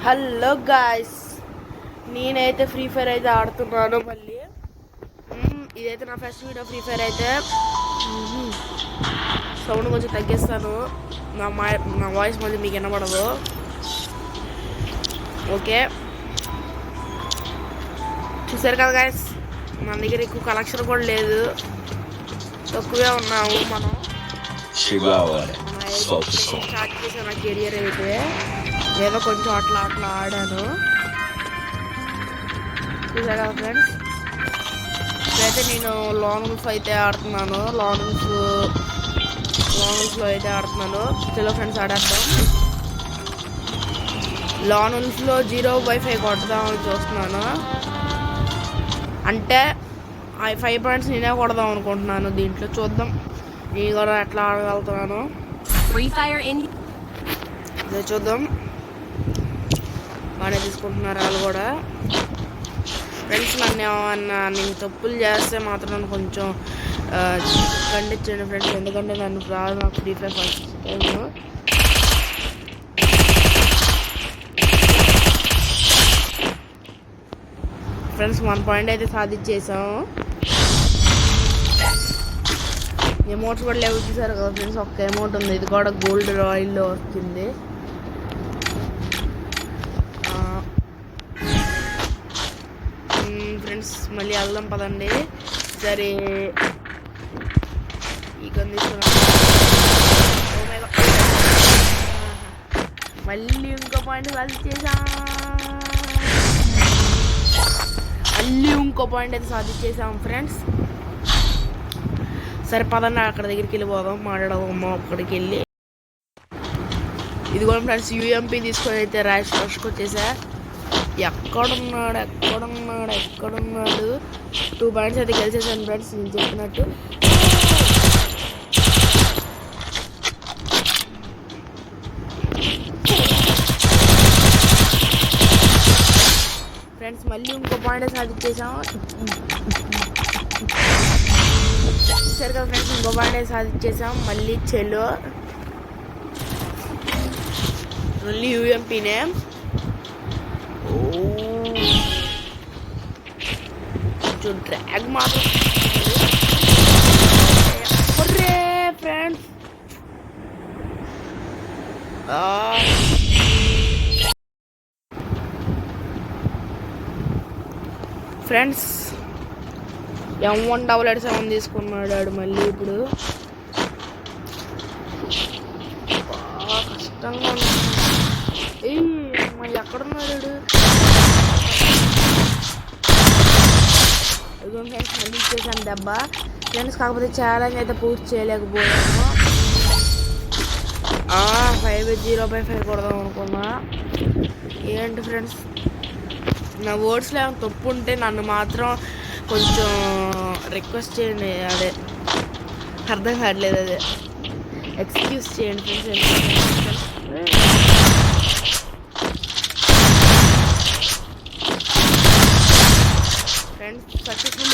Hello guys, నేనైతే free fire అయితే ఆడుతున్నాను. మళ్ళీ ఇదైతే నా ఫస్ట్ వీడియో. ఫ్రీ ఫైర్ అయితే సౌండ్ కొంచెం తగ్గిస్తాను, నా వాయిస్ మళ్ళీ మీకు వినపడదు. ఓకే, చూసారు కదా గాయ్స్, మన దగ్గర ఎక్కువ కలెక్షన్ కూడా లేదు, తక్కువే ఉన్నాము. మనం స్టార్ట్ చేసాను నా కెరియర్ అయితే. ఏదో కొంచెం అట్లా ఆడాను. చూసారు కదా ఫ్రెండ్స్, ఇప్పుడైతే నేను లాంగ్ ఉల్ఫ్ అయితే ఆడుతున్నాను. లాంగ్ ఉల్ఫ్లో అయితే ఆడుతున్నాను. చలో ఫ్రెండ్స్, ఆడేద్దాం. లాంగ్ ఉల్ఫ్లో 0/5 కొడదామని చూస్తున్నాను. అంటే 5 పాయింట్స్ నేనే కొడదాం అనుకుంటున్నాను. దీంట్లో చూద్దాం నేను కూడా ఎట్లా ఆడగలుగుతున్నాను. చూద్దాం. బాగానే తీసుకుంటున్నారు వాళ్ళు కూడా. ఫ్రెండ్స్, నన్ను ఏమన్నా నేను తప్పులు చేస్తే మాత్రం కొంచెం ఖండించండి ఫ్రెండ్స్, ఎందుకంటే నన్ను రాదు, నాకు free fire first time. Friends, 1 point అయితే సాధించేసాము. ఎమౌంట్స్ కూడా లేవు, చూసారు కదా ఫ్రెండ్స్. ఒక్క అమౌంట్ ఉంది, ఇది కూడా గోల్డ్ రాయల్లో వస్తుంది. ఫ్రెండ్స్, మళ్ళీ వెళ్దాం పదండి. సరే, ఈ కండిషన్ మళ్ళీ ఇంకో పాయింట్ సాధించేసాం. అయితే సాధించేసాం ఫ్రెండ్స్. సరే పదండి, అక్కడ దగ్గరికి వెళ్ళిపోదాం, మాట్లాడదాం అక్కడికి వెళ్ళి. ఇది కూడా ఫ్రెండ్స్ యూఎంపీ తీసుకొని అయితే రాష్కి వచ్చేసా. ఎక్కడున్నాడు 2 పాయింట్స్ అయితే గెలిచేసాను ఫ్రెండ్స్, నేను చెప్పినట్టు. ఫ్రెండ్స్, మళ్ళీ ఇంకో పాయింట్ సాధించేసాం. సరే కదా ఫ్రెండ్స్, ఇంకో పాయింట్ సాధించేసాం. మళ్ళీ చెలో, మళ్ళీ యూఎంపీనే. కొంచెం డ్రాగ్ మాత్రం ఫ్రెండ్స్. ఫ్రెండ్స్, M177 తీసుకున్నాడు మళ్ళీ. ఇప్పుడు కష్టంగా మళ్ళీ ఎక్కడున్నాడు? ఫ్రెండ్స్, మళ్ళీ ఇచ్చేసాను దెబ్బ ఫ్రెండ్స్. కాకపోతే ఛాలెంజ్ అయితే పూర్తి చేయలేకపోయాము. 0/5 కొడదాం అనుకున్నా. ఏంటి ఫ్రెండ్స్, నా వర్డ్స్లో ఏమైనా తప్పు ఉంటే నన్ను మాత్రం కొంచెం రిక్వెస్ట్ చేయండి. అదే అర్థం కావట్లేదు, అదే ఎక్స్క్యూజ్ చేయండి ఫ్రెండ్స్. Friends, successful